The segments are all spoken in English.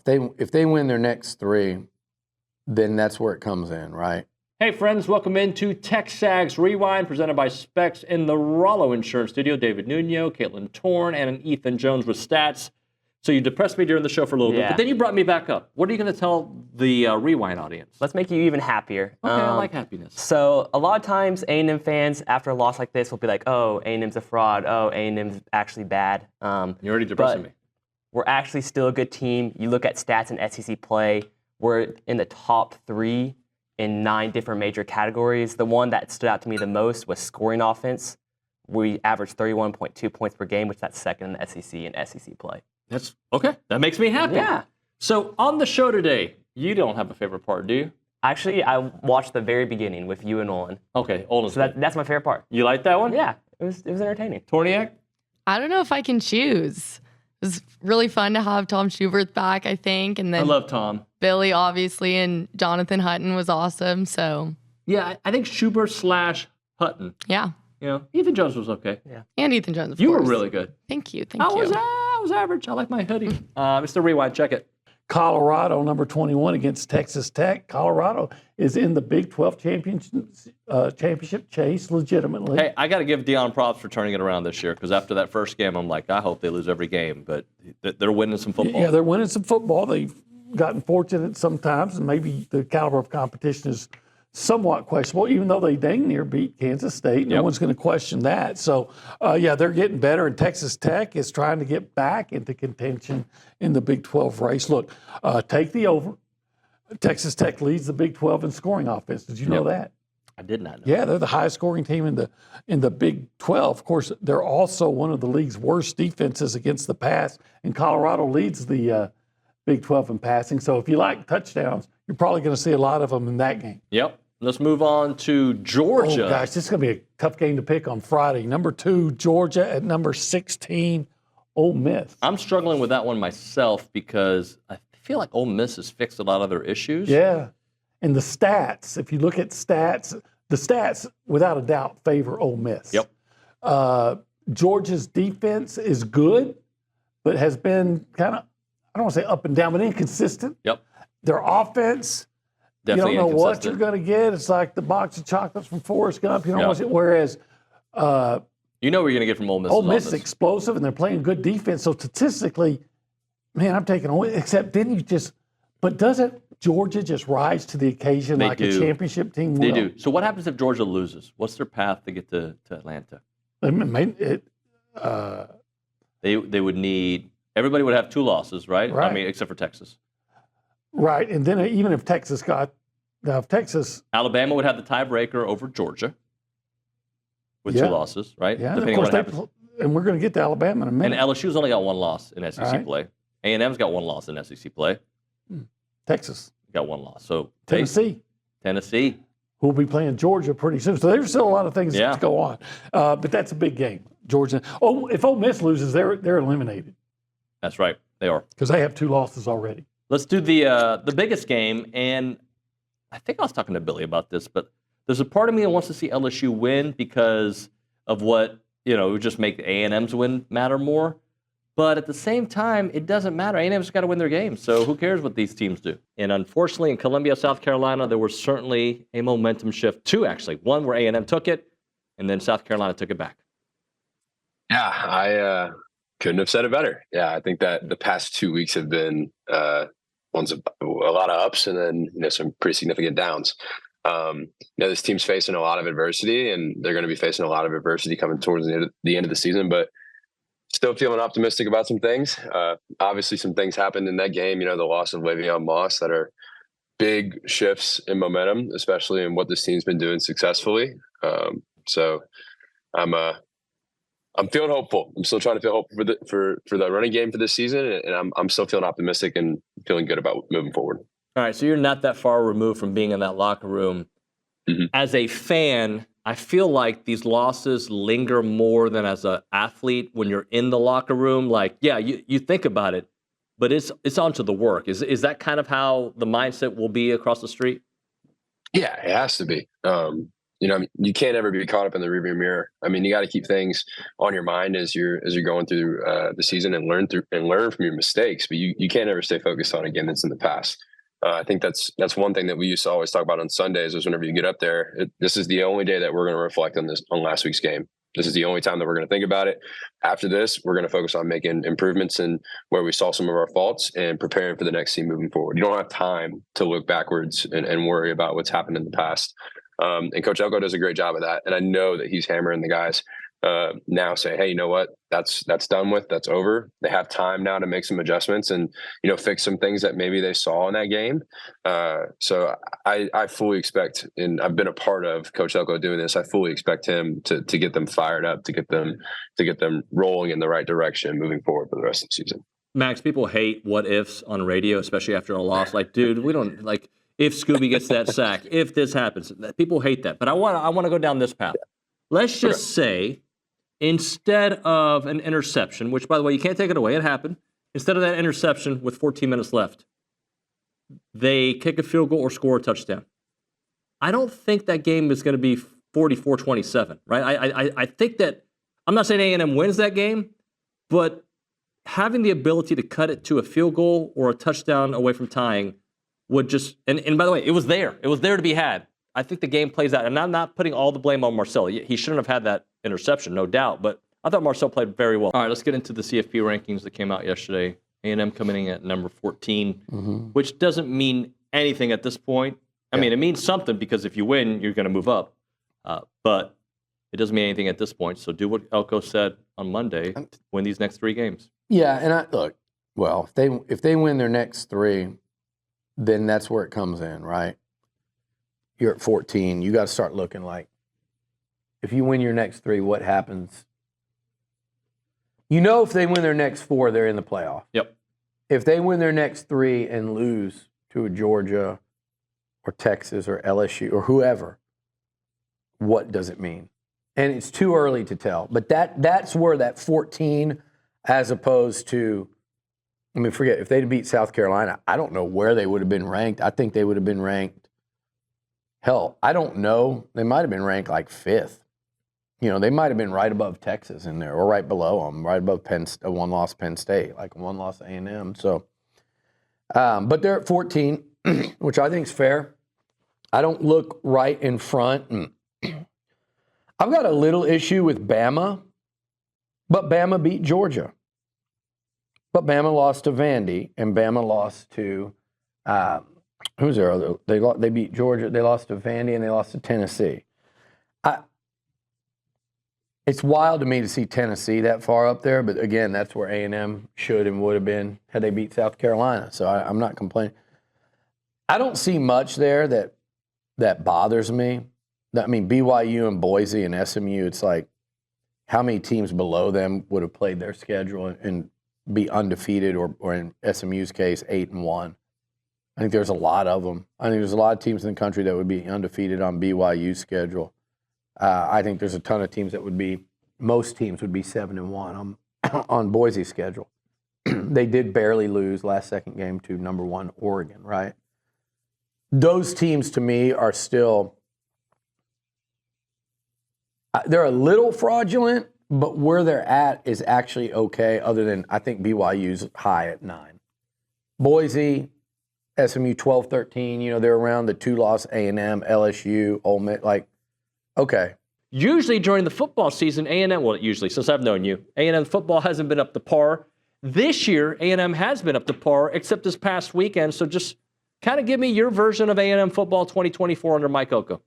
if they win their next 3, then that's where it comes in, right? Hey friends, welcome into TexAgs Rewind, presented by Specs in the Rollo Insurance Studio. David Nuno, Caitlin Torn, and Ethan Jones with stats. So you depressed me during the show for a little bit, but then you brought me back up. What are you going to tell the Rewind audience? Let's make you even happier. Okay, I like happiness. So a lot of times A&M fans, after a loss like this, will be like, oh, A&M's a fraud. Oh, A&M's actually bad. You're already depressing me. We're actually still a good team. You look at stats in SEC play, we're in the top 3 in 9 different major categories. The one that stood out to me the most was scoring offense. We averaged 31.2 points per game, which that's second in the SEC in SEC play. That's okay. That makes me happy. Yeah. So on the show today, you don't have a favorite part, do you? Actually, I watched the very beginning with you and Olin. Okay, Olin. So that's my favorite part. You like that one? Yeah, it was entertaining. Torniak? I don't know if I can choose. It was really fun to have Tom Schubert back, I think. And then I love Tom. Billy, obviously, and Jonathan Hutton was awesome. So yeah, I think Schubert / Hutton. Yeah. You know, Ethan Jones was okay. Yeah. And Ethan Jones, of You course. were really good. Thank you. Thank you. I was average. I like my hoodie. Mr. Rewind, check it. Colorado, number 21 against Texas Tech. Colorado is in the Big 12 championship chase legitimately. Hey, I got to give Deion props for turning it around this year, because after that first game, I'm like, I hope they lose every game, but they're winning some football. Yeah, they're winning some football. They've gotten fortunate sometimes, and maybe the caliber of competition is somewhat questionable, even though they dang near beat Kansas State. No one's going to question that. So, yeah, they're getting better, and Texas Tech is trying to get back into contention in the Big 12 race. Look, take the over. Texas Tech leads the Big 12 in scoring offense. Did you know that? I did not know. Yeah, they're the highest scoring team in the Big 12. Of course, they're also one of the league's worst defenses against the pass, and Colorado leads the Big 12 in passing. So if you like touchdowns, you're probably going to see a lot of them in that game. Yep. Let's move on to Georgia. Oh, gosh, this is going to be a tough game to pick on Friday. Number 2, Georgia at number 16, Ole Miss. I'm struggling with that one myself because I feel like Ole Miss has fixed a lot of their issues. Yeah. And the stats, if you look at stats, the stats, without a doubt, favor Ole Miss. Yep. Georgia's defense is good, but has been kind of, I don't want to say up and down, but inconsistent. Yep. Their offense, Definitely you don't know what inconsistent. you're going to get. It's like the box of chocolates from Forrest Gump. You know, whereas you know what you're going to get from Ole Miss. Ole Miss is explosive, and they're playing good defense. So statistically, man, I'm taking Ole. Except but doesn't Georgia just rise to the occasion like a championship team will? They do. So what happens if Georgia loses? What's their path to get to Atlanta? They would need. Everybody would have 2 losses, right? Right. I mean, except for Texas. Right, and then even if Texas Alabama would have the tiebreaker over Georgia with 2 losses, right? Yeah, Depending of course, on what happens. and we're going to get to Alabama in a minute. And LSU's only got 1 loss in SEC Right. play. A&M's got 1 loss in SEC play. Texas Got 1 loss. So Tennessee, who will be playing Georgia pretty soon. So there's still a lot of things to go on. But that's a big game, Georgia. Oh, if Ole Miss loses, they're eliminated. That's right. They are. Because they have 2 losses already. Let's do the biggest game. And I think I was talking to Billy about this, but there's a part of me that wants to see LSU win because of what, it would just make A&M's win matter more. But at the same time, it doesn't matter. A&M's got to win their game. So who cares what these teams do? And unfortunately, in Columbia, South Carolina, there was certainly a momentum shift. 2, actually. One where A&M took it, and then South Carolina took it back. Yeah, I couldn't have said it better. Yeah, I think that the past 2 weeks have been a lot of ups and then some pretty significant downs. This team's facing a lot of adversity, and they're going to be facing a lot of adversity coming towards the end of the season. But still feeling optimistic about some things. Obviously, some things happened in that game. The loss of Le'Veon Moss that are big shifts in momentum, especially in what this team's been doing successfully. So I'm feeling hopeful. I'm still trying to feel hopeful for the running game for this season, and I'm still feeling optimistic and feeling good about moving forward. All right, so you're not that far removed from being in that locker room. Mm-hmm. As a fan, I feel like these losses linger more than as an athlete when you're in the locker room. Like, yeah, you think about it, but it's onto the work. Is that kind of how the mindset will be across the street? Yeah, it has to be. you can't ever be caught up in the rearview mirror. I mean, you got to keep things on your mind as you're going through the season and learn from your mistakes. But you can't ever stay focused on a game that's in the past. I think that's one thing that we used to always talk about on Sundays is whenever you get up there, this is the only day that we're going to reflect on last week's game. This is the only time that we're going to think about it. After this, we're going to focus on making improvements in where we saw some of our faults and preparing for the next team moving forward. You don't have time to look backwards and worry about what's happened in the past. And Coach Elko does a great job of that. And I know that he's hammering the guys now say, hey, you know what? That's done with. That's over. They have time now to make some adjustments and, fix some things that maybe they saw in that game. So I fully expect, and I've been a part of Coach Elko doing this, I fully expect him to get them fired up, to get them rolling in the right direction moving forward for the rest of the season. Max, people hate what ifs on radio, especially after a loss. Like, dude, we don't like if Scooby gets that sack, if this happens. People hate that. But I want to go down this path. Let's just say instead of an interception, which, by the way, you can't take it away, it happened. Instead of that interception with 14 minutes left, they kick a field goal or score a touchdown. I don't think that game is going to be 44-27, right? I think that I'm not saying A&M wins that game, but having the ability to cut it to a field goal or a touchdown away from tying would just and by the way, it was there. It was there to be had. I think the game plays out, and I'm not putting all the blame on Marcel. He shouldn't have had that interception, no doubt, but I thought Marcel played very well. All right, let's get into the CFP rankings that came out yesterday. A&M coming in at number 14, which doesn't mean anything at this point. I mean, it means something because if you win, you're going to move up. But it doesn't mean anything at this point. So do what Elko said on Monday, win these next 3 games. Yeah, and if they win their next 3, then that's where it comes in, right? You're at 14. You got to start looking like, if you win your next 3, what happens? If they win their next 4, they're in the playoff. Yep. If they win their next 3 and lose to a Georgia or Texas or LSU or whoever, what does it mean? And it's too early to tell. But that's where that 14, as opposed to, forget, if they'd beat South Carolina, I don't know where they would have been ranked. I think they would have been ranked, hell, I don't know. They might have been ranked like 5th. They might have been right above Texas in there or right below them, right above a one-loss Penn State, like a one-loss A&M. So, but they're at 14, which I think is fair. I don't look right in front. I've got a little issue with Bama, but Bama beat Georgia. But Bama lost to Vandy, and Bama lost to who's their other? They beat Georgia. They lost to Vandy, and they lost to Tennessee. It's wild to me to see Tennessee that far up there, but again, that's where A&M should and would have been had they beat South Carolina. So I'm not complaining. I don't see much there that bothers me. BYU and Boise and SMU, it's like how many teams below them would have played their schedule and be undefeated, or in SMU's case, 8-1. I think there's a lot of them. I think there's a lot of teams in the country that would be undefeated on BYU's schedule. I think there's a ton of teams most teams would be 7-1 on Boise's schedule. They did barely lose last second game to number 1 Oregon, right? Those teams to me are still, they're a little fraudulent, but where they're at is actually okay, other than I think BYU's high at 9. Boise, SMU 12-13, they're around the 2-loss A&M, LSU, Ole Miss, okay. Usually during the football season, A&M, usually since I've known you, A&M football hasn't been up to par. This year, A&M has been up to par, except this past weekend. So just kind of give me your version of A&M football 2024 under Mike Elko.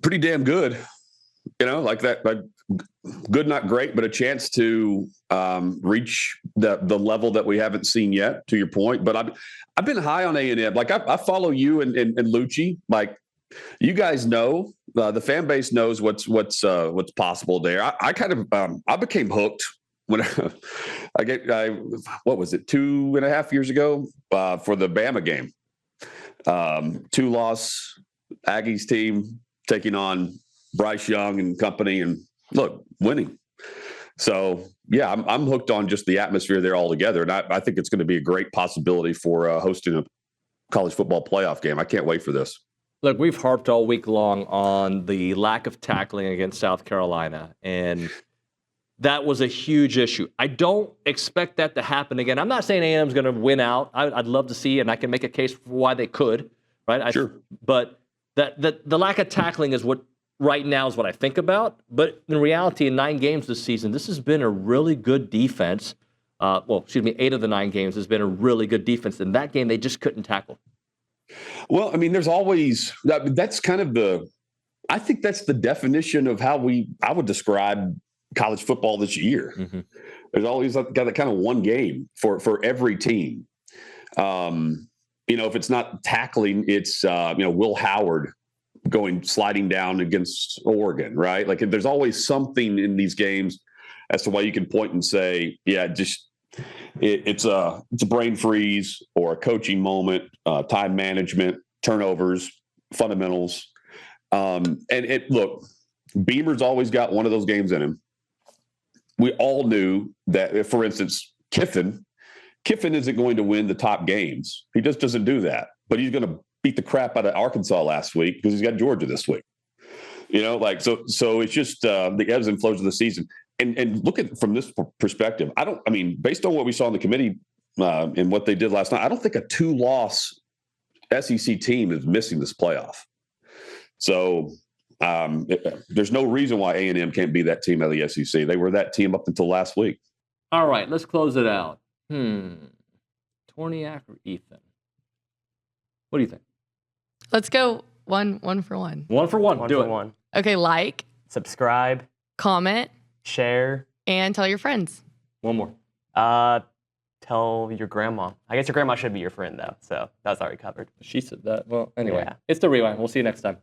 Pretty damn good. Like that, good, not great, but a chance to reach the level that we haven't seen yet, to your point. But I've been high on A&M. I follow you and Liucci. You guys know, the fan base knows what's possible there. I became hooked when what was it, 2.5 years ago for the Bama game. 2-loss Aggies team taking on Bryce Young and company, and look, winning. So yeah, I'm hooked on just the atmosphere there altogether, and I think it's going to be a great possibility for hosting a college football playoff game. I can't wait for this. Look, we've harped all week long on the lack of tackling against South Carolina, and that was a huge issue. I don't expect that to happen again. I'm not saying A&M's going to win out. I'd love to see, and I can make a case for why they could, right? Sure. But the lack of tackling is what right now is what I think about. But in reality, in 9 games this season, this has been a really good defense. 8 of the 9 games has been a really good defense. In that game, they just couldn't tackle. Well, I mean, there's always that's kind of I think that's the definition of how I would describe college football this year. Mm-hmm. There's always got that kind of one game for every team. If it's not tackling, it's Will Howard sliding down against Oregon, right? Like there's always something in these games as to why you can point and say, yeah, just it's a brain freeze or a coaching moment, time management, turnovers, fundamentals. Look, Beamer's always got one of those games in him. We all knew that, if, for instance, Kiffin isn't going to win the top games. He just doesn't do that. But he's going to beat the crap out of Arkansas last week because he's got Georgia this week. So it's just the ebbs and flows of the season. And look at it from this perspective. Based on what we saw in the committee and what they did last night, I don't think a 2-loss SEC team is missing this playoff. So there's no reason why A&M can't be that team out of the SEC. They were that team up until last week. All right, let's close it out. Torniak or Ethan? What do you think? Let's go one for one. 1 for 1. Do it. One. Okay, like, Subscribe, comment, share, and tell your friends. One more. tell your grandma. I guess your grandma should be your friend, though. So that's already covered. She said that. Well, anyway, Yeah. It's The Rewind. We'll see you next time.